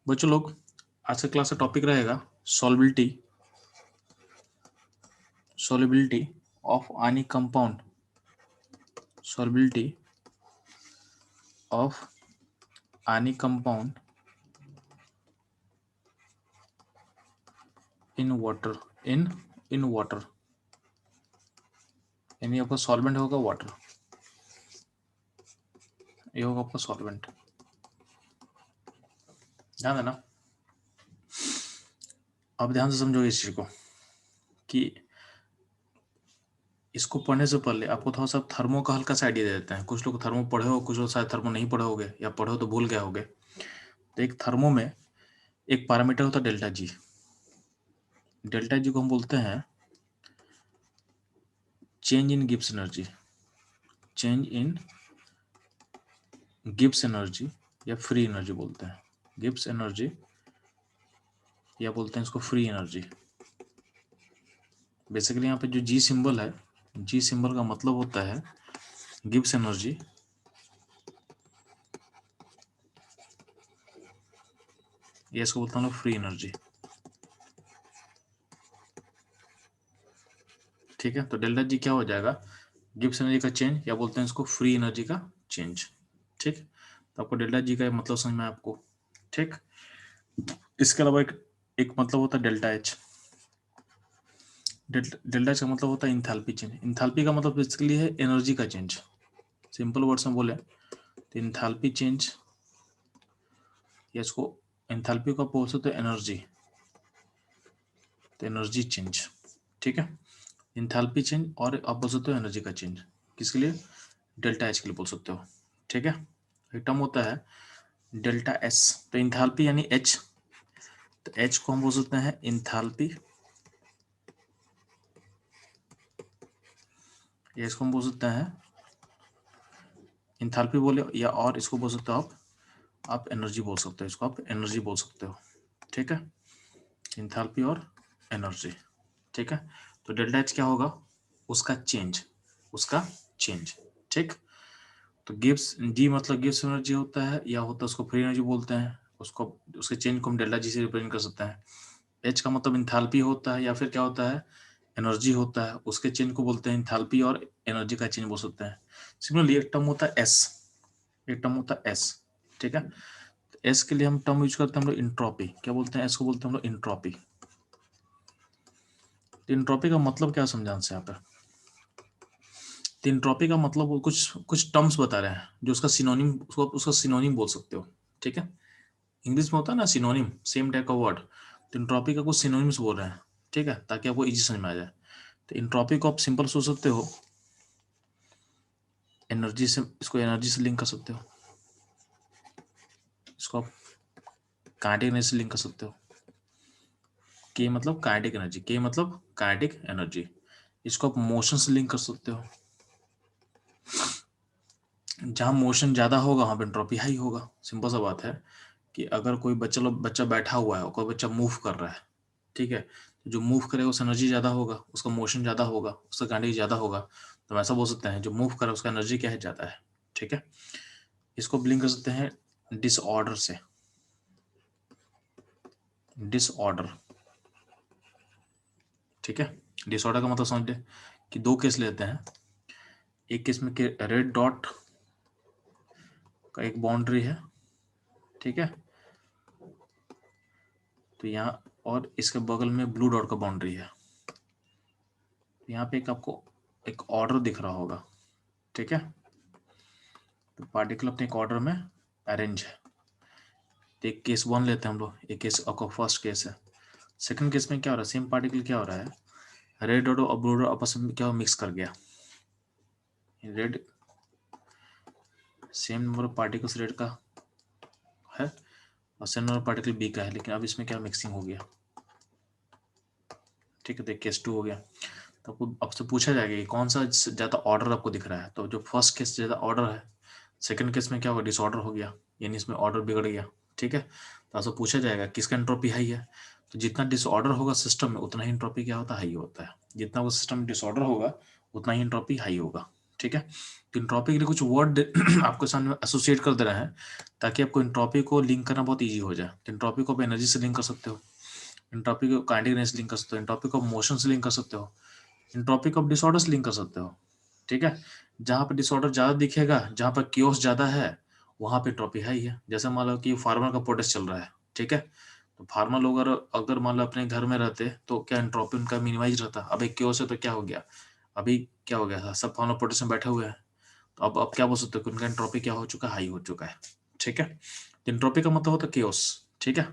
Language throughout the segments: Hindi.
बच्चों लोग, आज का क्लास का टॉपिक रहेगा solubility solubility of any compound solubility of any compound in water in water. यानी आपका सॉल्वेंट होगा वाटर, ये होगा आपका सॉल्वेंट। ध्यान देना, आप ध्यान से समझोगे इस चीज को कि इसको पढ़ने से पहले आपको थोड़ा सा थर्मो का हल्का सा आइडिया दे देते हैं। कुछ लोग थर्मो पढ़े हो, कुछ लोग शायद थर्मो नहीं पढ़े होगे, या पढ़े हो तो भूल गए होगे। तो एक थर्मो में एक पैरामीटर होता है डेल्टा जी। डेल्टा जी को हम बोलते हैं change in Gibbs energy, change in Gibbs energy या फ्री एनर्जी बोलते हैं। गिब्स एनर्जी या बोलते हैं इसको फ्री एनर्जी। बेसिकली यहाँ पे जो जी सिंबल है, जी सिंबल का मतलब होता है गिब्स एनर्जी, या इसको बोलते हैं फ्री एनर्जी। ठीक है, तो डेल्टा जी क्या हो जाएगा, गिब्स एनर्जी का चेंज, या बोलते हैं इसको फ्री एनर्जी का चेंज। ठीक, तो आपको डेल्टा जी का मतलब समझ में आपको। ठीक, इसके अलावा एक मतलब होता है डेल्टा एच। डेल्टा एच का मतलब होता है इंथैल्पी चेंज। इंथैल्पी का मतलब बेसिकली है एनर्जी का चेंज। सिंपल वर्ड्स में बोले तो इंथैल्पी चेंज, या इसको एंथैल्पी को बोल सकते हो एनर्जी, तो एनर्जी चेंज। ठीक है, एंथैल्पी चेंज और आप बोल सकते हो एनर्जी का चेंज। किसके लिए? डेल्टा एच के लिए बोल सकते हो। ठीक है, एक टर्म होता है डेल्टा एस। तो एंथैल्पी यानी एच, तो एच को हम बोल सकते हैं एंथैल्पी, या इसको हम बोल सकते हैं एंथैल्पी बोले, या और इसको बोल सकते हो आप एनर्जी बोल सकते हो, इसको आप एनर्जी बोल सकते हो। ठीक है, एंथैल्पी और एनर्जी। ठीक है, तो डेल्टा एच क्या होगा, उसका चेंज, उसका चेंज। ठीक, तो गिब्स जी मतलब गिब्स एनर्जी होता है, या होता है उसको फ्री एनर्जी बोलते हैं। उसको उसके चेंज को हम डेल्टा जी से रिप्रेजेंट कर सकते हैं। एच का मतलब इंथैल्पी होता है, या फिर क्या होता है, एनर्जी होता है। उसके चेंज को बोलते हैं इंथैल्पी, और एनर्जी का चेंज बोल सकते हैं। सिमिलरली एक टर्म होता है एस, एक टर्म होता है एस। ठीक है, एस के लिए हम टर्म यूज करते हैं हम लोग इंट्रोपी। क्या बोलते हैं? एस को बोलते हैं हम लोग इंट्रोपी। इंट्रोपी का मतलब क्या समझाने से यहाँ पे, तो इंट्रोपी का मतलब वो कुछ कुछ टर्म्स बता रहे हैं जो उसका सिनोनिम, उसको उसका सिनोनिम बोल सकते हो। ठीक है, इंग्लिश में होता है ना सिनोनिम, सेम टाइप का वर्ड। तो इंट्रोपी का कुछ सिनोनिम्स बोल रहे हैं। ठीक है, ताकि आपको इजी समझ में आ जाए। तो इंट्रोपी को आप सिंपल सोच सकते हो एनर्जी से, इसको एनर्जी से लिंक कर सकते हो, इसको आप काइनेटिक एनर्जी से लिंक कर सकते हो। के मतलब काइनेटिक एनर्जी, के मतलब काइनेटिक एनर्जी। इसको आप मोशन से लिंक कर सकते हो। जहां मोशन ज्यादा होगा वहां पे एंट्रोपी हाई होगा। सिंपल सा बात है कि अगर कोई बच्चा बैठा हुआ है और कोई बच्चा मूव कर रहा है, ठीक है, तो जो मूव करेगा उसका एनर्जी ज्यादा होगा, उसका मोशन ज्यादा होगा, उसका काइनेटिक ज्यादा होगा। तो हम ऐसा बोल सकते हैं जो मूव करे उसका एनर्जी क्या है, ज्यादा है। ठीक है, इसको लिंक कर सकते हैं डिसऑर्डर से। डिसऑर्डर, ठीक है, डिसऑर्डर का मतलब समझ ले कि दो केस लेते हैं। एक केस में रेड डॉट का एक बाउंड्री है, ठीक है, तो यहाँ, और इसके बगल में ब्लू डॉट का बाउंड्री है। यहाँ पे एक आपको एक ऑर्डर दिख रहा होगा। ठीक है, तो पार्टिकल अपने एक ऑर्डर में अरेंज है। तो एक केस वन लेते हैं हम लोग, एक केस आपका फर्स्ट केस है। सेकंड केस में क्या हो रहा है, सेम पार्टिकल क्या हो रहा है, रेड डॉट और ब्लू डॉट आपस में क्या मिक्स कर गया। Red, same number of particles red का है और same number of particle B का है, लेकिन अब इसमें क्या मिक्सिंग हो गया। ठीक है, तो केस टू हो गया। तो आपको आपसे पूछा जाएगा कि कौन सा ज्यादा ऑर्डर आपको दिख रहा है, तो जो फर्स्ट केस ज्यादा ऑर्डर है। सेकंड केस में क्या होगा, डिसऑर्डर हो गया, यानी इसमें ऑर्डर बिगड़ गया। ठीक है, तो आपसे पूछा जाएगा किसका एंट्रोपी हाई है। तो जितना डिसऑर्डर होगा सिस्टम में उतना ही एंट्रोपी क्या होता है, हाई होता है। जितना वो सिस्टम में डिसऑर्डर होगा उतना ही एंट्रोपी हाई होगा। ठीक है। तो इंट्रॉपी के लिए कुछ वर्ड आपके सामने एसोसिएट कर दे रहे हैं ताकि आपको इंट्रॉपी को लिंक करना बहुत ईजी हो जाए। तो इंट्रॉपी को आप एनर्जी से लिंक कर सकते हो, इंट्रॉपी को काइनेटिक एनर्जी से लिंक कर सकते हो, इंट्रॉपी को मोशन से लिंक कर सकते हो, इंट्रॉपी को आप डिसऑर्डर से लिंक कर सकते हो। ठीक है, जहाँ पर डिसऑर्डर ज्यादा दिखेगा, जहाँ पर क्योस ज्यादा है, वहां पे इंट्रॉपी है ही है। जैसे मान लो कि फार्मर का प्रोटेस्ट चल रहा है, ठीक है, तो फार्मर लोग अगर मान लो अपने घर में रहते तो क्या इंट्रॉपी उनका मिनिमाइज रहता। अब एक क्योस है तो क्या हो गया, अभी क्या हो गया था, सब फार्मर प्रोटेस्ट में बैठे हुए हैं, तो अब क्या बोल सकते हो कि उनका एंट्रोपी क्या हो चुका है, हाई हो चुका है। ठीक है, एंट्रोपी का मतलब होता है केओस। ठीक है,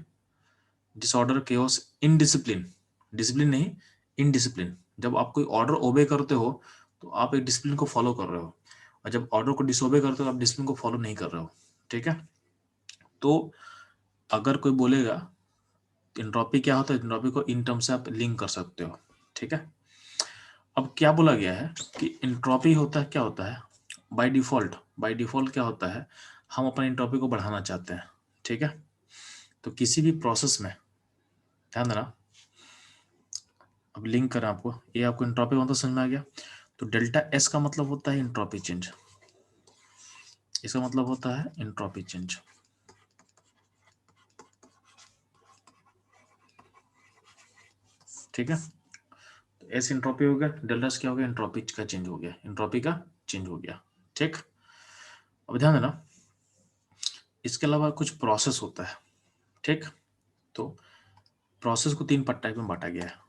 डिसऑर्डर, केओस, इनडिसिप्लिन, डिसिप्लिन नहीं, इनडिसिप्लिन। जब आप कोई ऑर्डर ओबे करते हो तो आप एक डिसिप्लिन को फॉलो कर रहे हो, और जब ऑर्डर को डिसओबे करते हो आप डिसिप्लिन को फॉलो नहीं कर रहे हो। ठीक है, तो अगर कोई बोलेगा एंट्रोपी क्या होता है, एंट्रोपी को इन टर्म से आप लिंक कर सकते हो। ठीक है, अब क्या बोला गया है कि एंट्रोपी होता है, क्या होता है, बाय डिफॉल्ट क्या होता है, हम अपने एंट्रोपी को बढ़ाना चाहते हैं। ठीक है, तो किसी भी प्रोसेस में ध्यान देना, अब लिंक करें आपको, ये आपको एंट्रोपी का मतलब समझ में आ गया। तो डेल्टा एस का मतलब होता है एंट्रोपी चेंज, इसका मतलब होता है एंट्रोपी चेंज। ठीक है, तो एस एंट्रोपी हो गया, डेल्टा एस क्या हो गया, एंट्रोपी का चेंज हो गया, एंट्रोपी का चेंज हो गया। ठीक, अब ध्यान देना, इसके अलावा कुछ प्रोसेस होता है। ठीक, तो प्रोसेस को तीन टाइप में बांटा गया है।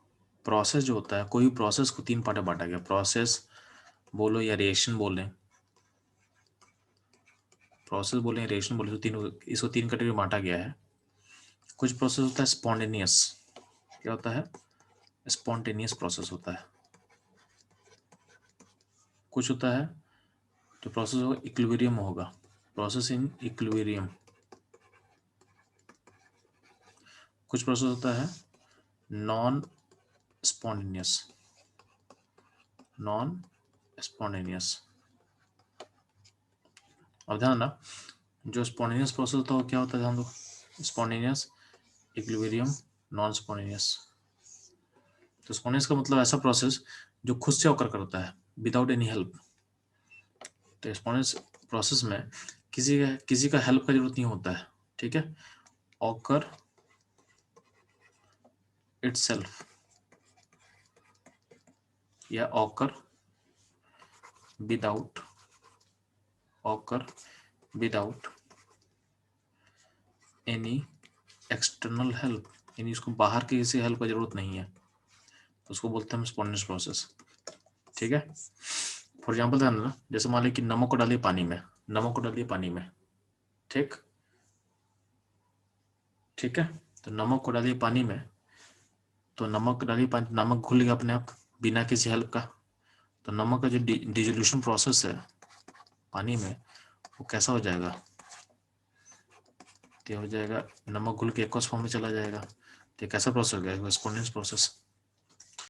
प्रोसेस जो होता है, कोई प्रोसेस को तीन पार्ट में बांटा गया, प्रोसेस बोलो या रिएक्शन बोलें, प्रोसेस बोलें रिएक्शन बोले, तो तीन, इसको तीन कैटेगरी में बांटा गया है। कुछ प्रोसेस होता है स्पॉन्टेनियस, क्या होता है, स्पॉन्टेनियस प्रोसेस होता है। कुछ होता है जो प्रोसेस होगा इक्विलिब्रियम होगा, प्रोसेस इन इक्विलिब्रियम। कुछ प्रोसेस होता है नॉन स्पॉन्टेनियस, नॉन स्पॉन्टेनियस। अब ध्यान ना, जो स्पॉन्टेनियस प्रोसेस होता है वो क्या होता है, ध्यान दो, स्पॉन्टेनियस, इक्विलिब्रियम, नॉन स्पॉन्टेनियस। तो स्पॉन्टेनियस का मतलब ऐसा प्रोसेस जो खुद से ऑकर करता है विदाउट एनी हेल्प। तो स्पॉन्टेनियस प्रोसेस में किसी का हेल्प का जरूरत नहीं होता है। ठीक है, ऑकर इटसेल्फ या occur without, occur without any external help, यानी उसको बाहर की किसी हेल्प की जरूरत नहीं है, तो उसको बोलते हैं हम स्पॉन्टेनियस प्रोसेस। ठीक है, फॉर एग्जाम्पल ध्यान देना, जैसे मान लीजिए कि नमक को डालिए पानी में, नमक को डालिए पानी में। ठीक, ठीक है, तो नमक को डालिए पानी में, तो नमक डालिए पानी, नमक घुल गया अपने आप बिना किसी हेल्प का। तो नमक का जो डिजोल्यूशन प्रोसेस है पानी में, वो कैसा हो जाएगा, क्या हो जाएगा, नमक घुल के एक्वस फॉर्म में चला जाएगा। तो कैसा प्रोसेस हो गया, स्पॉन्टेनियस प्रोसेस।